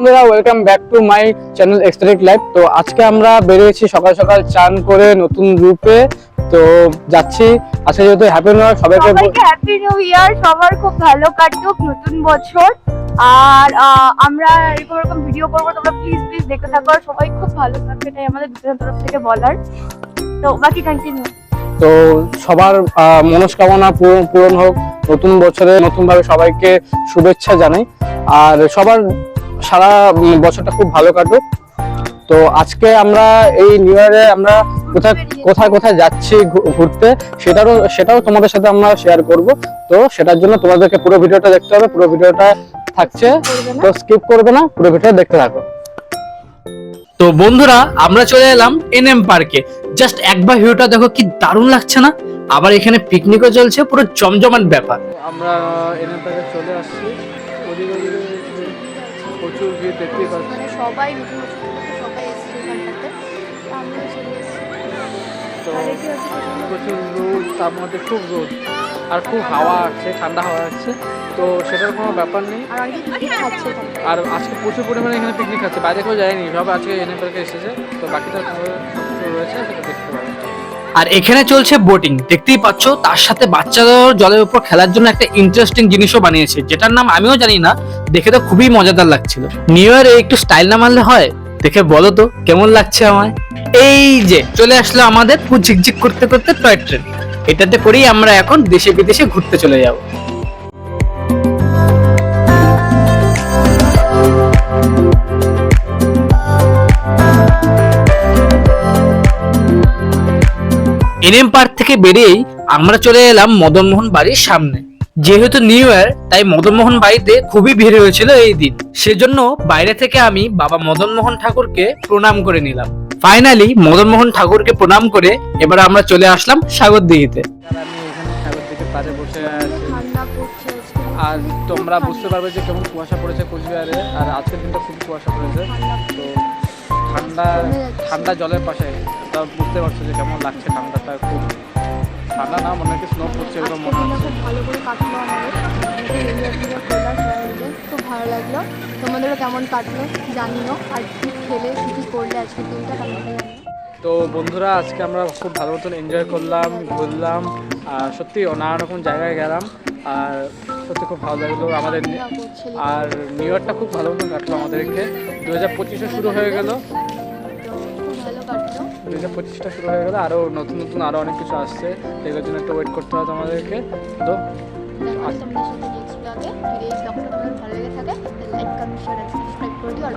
বন্ধুরা, welcome back to my channel Extric Life. তো আজকে আমরা বেরিয়েছি সকাল সকাল চান করে নতুন রূপে তো যাচ্ছি। আজকে যেহেতু হ্যাপি নিউ ইয়ার, সবাইকে হ্যাপি নিউ ইয়ার। সবার খুব ভালো কাটুক নতুন বছর। আর আমরা এরকম ভিডিও করবো, তোমরা প্লিজ দেখতে থাকো। আর সবাই খুব ভালো থাকবে, এটাই আমাদের দুজনের তরফ থেকে বলার। তো বাকি কন্টিনিউ। তো সবার মনস্কামনা পূরণ হোক নতুন বছরে, নতুন ভাবে সবাইকে শুভেচ্ছা জানাই। আর সবার সারা বছরটা খুব ভালো কাটুক। তো আজকে আমরা এই নিউ ইয়ারে আমরা কোথায় কোথায় যাচ্ছি ঘুরতে, সেটাও তোমাদের সাথে আমরা শেয়ার করব। তো সেটার জন্য তোমাদেরকে পুরো ভিডিওটা দেখতে হবে। পুরো ভিডিওটা থাকছে, তো স্কিপ করবে না, পুরো ভিডিওটা দেখতে থাকো। তো বন্ধুরা, আমরা চলে এলাম এনএম পার্কে। জাস্ট একবার ভিউটা দেখো, কি দারুণ লাগছে না? আবার এখানে পিকনিকও চলছে, পুরো জমজমাট ব্যাপার। আমরা এনএম পার্কে চলে আসছি। ওদিকে প্রচুর ভিড় দেখতে পাচ্ছি। সবাই নতুন বছর সবাই এসেছে এখানটাতে, আমরা চলে এসেছি। তো প্রচুর রোদ, তার মধ্যে খুব রোদ আর খুব হাওয়া আসছে, ঠান্ডা হাওয়া আসছে। তো সেটার কোনো ব্যাপার নেই। আর অনেকে পিকনিক খাচ্ছে এখানে। আর আজকে প্রচুর পরিমাণে এখানে পিকনিক খাচ্ছে, বাইরে কেউ যায়নি, সব আজকে এনএম পার্কে এসেছে। তো বাকিটা রয়েছে, সেটা দেখতে পাবে। আর এখানে চলছে বোটিং, দেখতেই পাচ্ছ। তার সাথে বাচ্চাদের জলের উপর খেলার জন্য একটা ইন্টারেস্টিং জিনিসও বানিয়েছে, যেটার নাম আমিও জানি না। দেখে তো খুবই মজাদার লাগছিল। নিউ ইয়ারে একটু স্টাইল না মারলে হয়? দেখে বলো তো কেমন লাগছে আমায়। এই যে চলে আসলো আমাদের ঝিকঝিক করতে করতে টয় ট্রেন। এটাতে করেই আমরা এখন দেশে বিদেশে ঘুরতে চলে যাব। এনএম পার্ক থেকে বেরিয়েই আমরা চলে এলাম মদনমোহন বাড়ির সামনে। যেহেতু নিউ ইয়ার, তাই মদনমোহন বাড়িতে খুবই ভিড় হয়েছিল এই দিন। সেজন্য বাইরে থেকে আমি বাবা মদনমোহন ঠাকুরকে প্রণাম করে নিলাম। ফাইনালি মদনমোহন ঠাকুরকে প্রণাম করে এবার আমরা চলে আসলাম সাগর দিঘিতে। আমি এখানে সাগর দিকে পাড়ে বসে আছি। ঠান্ডা পড়ছে আজকে। আর তোমরা বুঝতে পারবে যে কেমন কুয়াশা পড়েছে কোচবিহারে। আর আজকের দিনটা খুব কুয়াশা পড়েছে। তো ঠান্ডা জলের পাশে তা বুঝতে পারছো যে কেমন লাগছে। ঠান্ডাটা খুব ঠান্ডা না, মনে হচ্ছে স্নো পড়ছে এরকম মনে হচ্ছে। খুব ভালো করে কাটলো আমাদের, খুব ভালো লাগলো। তোমাদেরও কেমন কাটলো জানিও, আর কি খেলে কি করলে আজকের দিনটা কেমন। তো বন্ধুরা, আজকে আমরা খুব ভালো মতন এনজয় করলাম, ঘুরলাম। আর সত্যি নানা রকম জায়গায় গেলাম। আর সত্যি খুব ভালো লাগলো আমাদের। আর নিউ ইয়ারটা খুব ভালো মতন কাটলো আমাদেরকে। 2025 শুরু হয়ে গেল। 2025টা শুরু হয়ে গেল, আরও নতুন নতুন আরও অনেক কিছু আসছে, এগুলোর জন্য একটু ওয়েট করতে হবে আমাদেরকে। তো ভালো লেগে থাকে লাইক, কমেন্ট, শেয়ার, সাবস্ক্রাইব করে দিও। আর